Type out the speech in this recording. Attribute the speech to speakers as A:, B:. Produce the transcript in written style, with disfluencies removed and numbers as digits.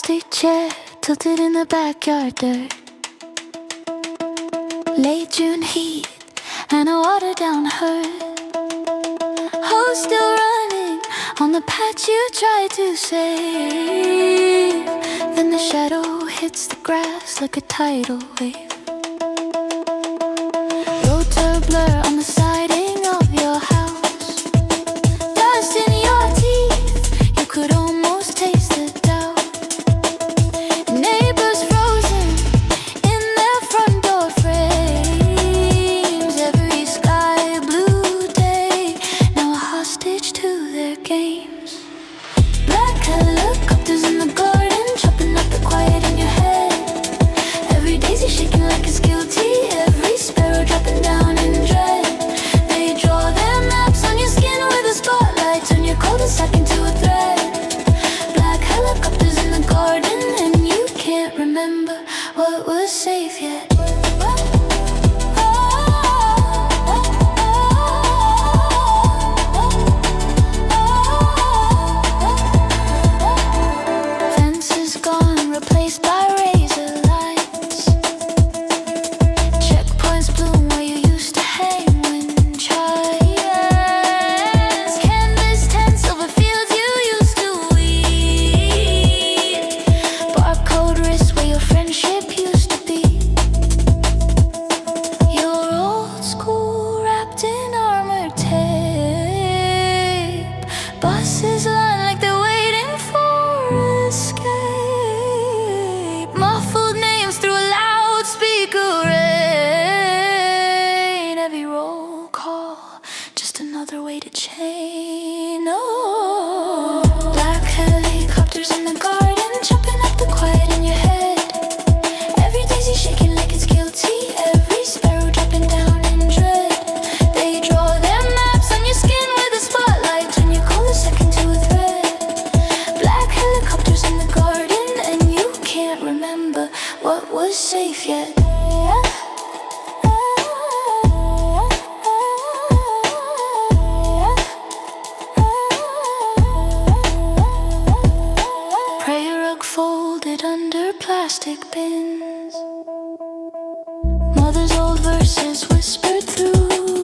A: plastic chair tilted in the backyard dirt. Late June heat and a watered down herd. Hose still running on the patch you tried to save. Then the shadow hits the grass like a tidal wave. Roads are a blur on the siding of your house. Dust in your teeth, you could almost taste the doubt. Neighbors frozen in their front door frames. Every sky blue day now a hostage to their games. Black helicopters in the garden, chopping up the quiet in your head. Every daisy shaking like it's guilty, every sparrow dropping down in dread. They draw their maps on your skin with a spotlight, turn your cul-de-sac into a thread. Black helicopters in the garden, and you can't remember what was safe yet. Fences gone, replaced by razor lines. Checkpoints bloom where you used to hang when child. Canvas tents over fields you used to weed. Barcode wrists where your friendship used to be. You're old school wrapped in armored tape. Buses line like they're waiting for escape. Muffled names through a loudspeaker rain. Every roll call, just another way to chain. Oh, black helicopters in the garden.